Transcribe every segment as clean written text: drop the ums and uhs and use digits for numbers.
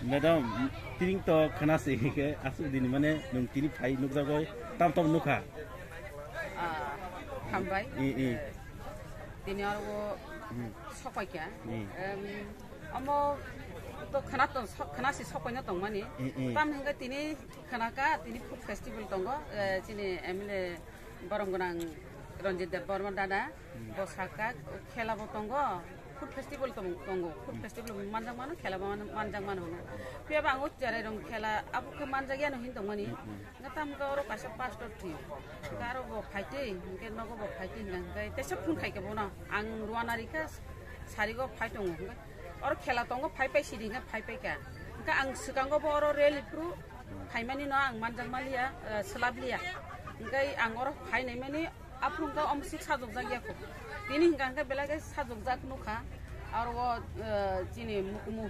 Madam, tiring to kana sih ke asu dini mana nung tiri pai nuk jago tam nuka. Hambai. Dini orang sokai kya. Amo to kana sih sokai na tong mani. Tam hingga tini kana ka tini food festival tonggo. Sini emile barang gunang Ranjit Deborman dada. Bosaka khela botonggo. Food festival tonggo. Food festival manjang mano khela manjang mano. Pia bangut jare rong khela abu ke manjang ya no hin tong mani. Ngatam ka oro kasih pastor ti. Karo bo fighting, mungkin nogo bo fighting kan. Kaya tesap pun kai ke bona. Ang ruanari ka sari go fight tonggo. Oro khela tonggo fight pai siri kan fight pai ka. Ka ang sekanggo bo oro rally pro. Fight mani no ang manjang malia selablia. Kaya ang oro fight ni mani apun ka sik sajok jagya ko. Tini hingga ka bela ka sajok jak nuka. Arwo jini hukumu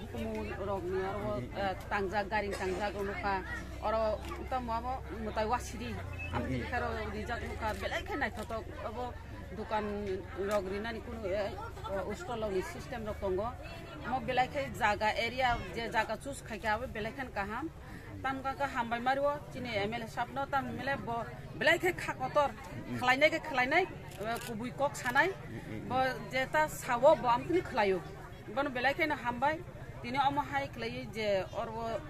rogni arwo tangja garing tangja nuka. Oro utam abo mutai wasiri. Amti karo dijak nuka bela ka nai toto abo dukan rogri nani kuno ustalo ni system rok tonggo. Mo bela ka jaga area je jaga choose khai ka bela kan kaham. Tam ka hambai marwo jini MLA sapno tam MLA bo belai ke khakotor khlainai kubui kok sanai bo jeta sawo bo amtini khlayo bon belai ke na hambai tini omo hai khlai je orwo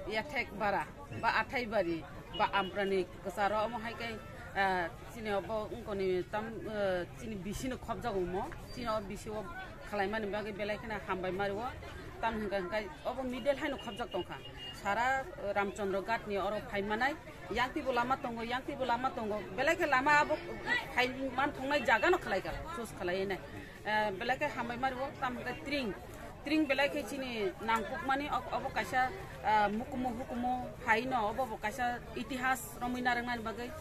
ya tek bara ba athai bari ba amprani kasaro omo hai ke sini obo ngkoni tam sini bisino khobjago mo sini ob bisio khlaimani bagi belai ke na hambai marwo tam hingga obo middle hai no khobjak tongkha sara Ramchandra Ghat ni oro phaimanai yangti bulama tongo belake lama abo phaiman thongnai jaga no khlai ka sos khlai na belake hamai marwo tam ka tring belake chini nangkuk mani abo kaisa hukumu haino abo kaisa itihas romina rangman bagai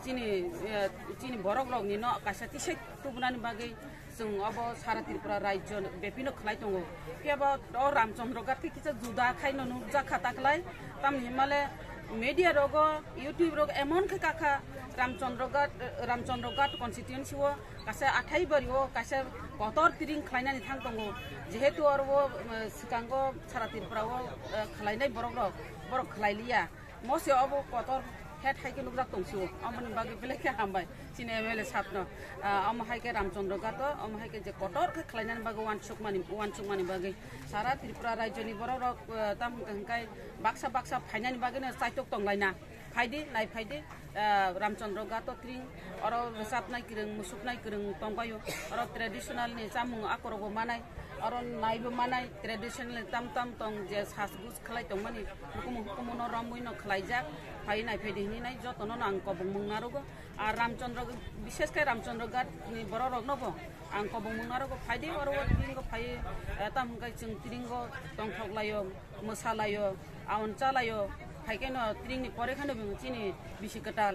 chini borok rok ni no kaisa tisai tubunani bagai sung abo sara Tripura rajyo bepino khlai tongo piaba o Ramchandra Ghat kicha juda khaino nukja khata khlai tam himale media rogo YouTube rogo emon ke kakha Ramchandra Ghat constituency wo kasa athai bari wo kasa kotor tiring khlainani thang tongo jehetu orwo sikango sara Tripura wo khlainai borok khlailia mose abo kotor head hai ke nukjak tongsi amani bagi belake hambai sini MLA sapno am hai ke Ramchandra Ghat am hai ke je kotor ke khlainan bagi wansuk mani bagi sara Tripura rajyo ni borok tam hingkai baksa phainani bagi na saitok tonglaina phaidi Ramchandra Ghat tring oro resap nai kireng musuk nai kireng tongbayo oro traditional ni samung akorobo manai oro naibo manai traditional tam tong je sasgus khlai tongmani hukumu no ramui no khlaijak phai nai phedi ni nai jotono angko bungmungarogo ar Ramchandra বিশেষ করে Ramchandra Ghat ni borok nobo angko bungmungarogo phaidi oro tringo phai tam hingkai chung tringo tongthoklayo mosalayo aun chalayo haikeno tringni pore khano bing chini bisi ketal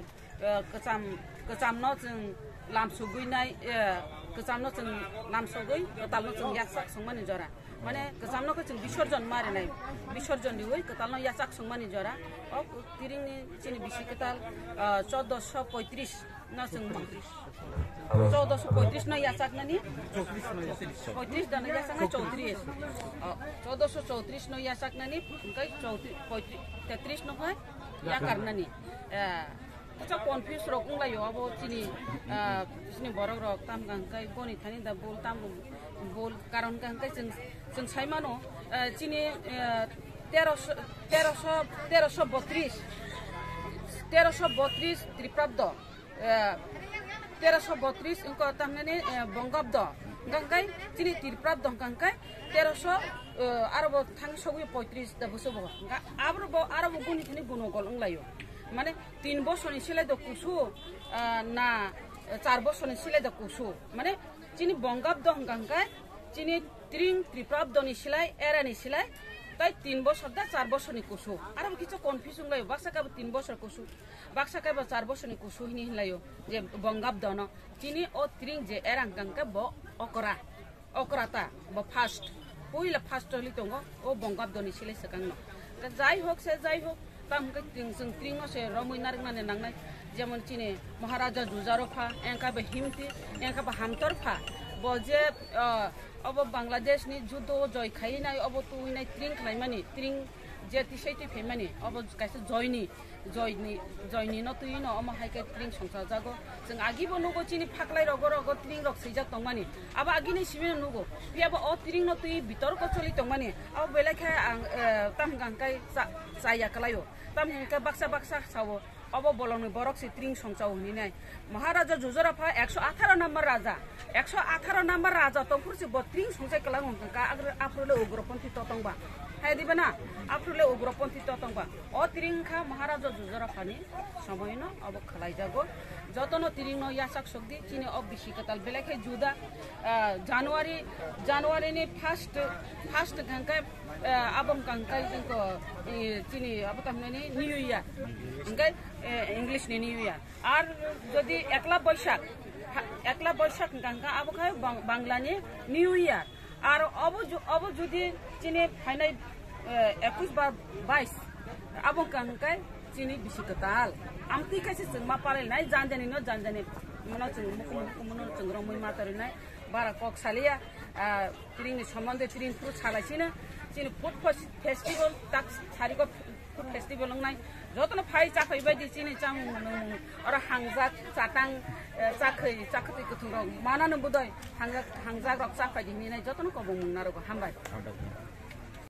kecam no chung lamsugui nai kecam no chung lamsugui ketal no chung yaksak sungmani jora mane kecam no chung bisorjon mare nai bisorjon dioi ketal no yaksak sungmani jora o tringni chini bisi ketal 1435 na chung 1435 na yaksak nani 35 dana yaksak na 34 1434 no yaksak nani kai 33 no kai yakar nani Kita confuse rok ungla yo abo sini borok rok tam kai goni thani da bol karon kai jeng saimano sini 1332 Triprabdo 1332 engko tamne Bongabdo gangkai sini Triprabdo gangkai 1300 arabo thang sogu 35 da bosobo arabo goni thani gunogol ungla yo মানে 3 বছরনি সিলাই দ কুসু না 4 বছরনি সিলাই দ কুসু মানে চিনি বঙ্গাব্দ হংগাঙ্গাই চিনি ত্রিপ্রাব্দনি সিলাই Errani সিলাই তাই 3 বছর দা 4 বছরনি কুসু আর কিছু কনফিউশন লাইও বাক্সাকাব 3 বছর কুসু বাক্সাকাব 4 বছরনি কুসু হিনি হিলাইও যে বঙ্গাব্দ ন চিনি ও ত্রিং যে এরাঙ্গাঙ্কা ব অকরাতা ব ফার্স্ট পইলা ফার্স্ট হলি তঙ্গ ও বঙ্গাব্দনি সিলাই সকাং ন যাই হোক tam ka ting se romoi narnane nangnai jemon chini maharaja jujarofha engka be himti engka ba hamtorpha bo je अब बांग्लादेश नि जुद्ध जय खाइनाय अब तुइनाय त्रिं खालायमानि त्रिं जे तिसैति फेमानि अब कायसे जयनि न तुइ न अम हाइके त्रिं संसार जागो जों आगिबो नुगो चिनि फाकलाय रग त्रिं रग सैजा तंमानि अब आगिनि सिमे नुगो पियाबो अ त्रिं न तुइ बितर को चलि तंमानि अब बेलाखाय आं तामगांकाय जाया कलायो तामहिका बाक्सा सावो अब बोलावनो बरक से त्रिं संसाव हुनिनाय महाराजा जुजराफा 118 नंबर राजा 118 नंबर राजा तंफुरसे बत्रिं संसाय कलांग का आफ्रोले उग्रपन्थी ततंबा हाय दिबना आफ्रोले उग्रपन्थी ततंबा अ त्रिंखा महाराजा जुजराफानि समय न अब खलाय जागो जतनो त्रिं न यासाक सकदि चिनि अब बिसिकताल बेलाखे जुदा जनवरी नि first गंका abang kangkai jengko cini apa tamnani New Year, engkai English ni New Year. Ar jadi ekla Boishak kangka apa kaya Bangla ni New Year. Ar abu jadi cini final 21 abang kangkai cini bisiketal. Amti kasi cengma parel nai janjani mana ceng romoi materi nai bara kok salia tiring sombonde tiring puru salasina. Cini food festival tak hari ko food festival ngai jotono phai chakhai bai di cini chang ora hangjak chatang chakhai kuthung mana no budai hangjak rok chakhai di ni nai jotono ko bung naro ko hambai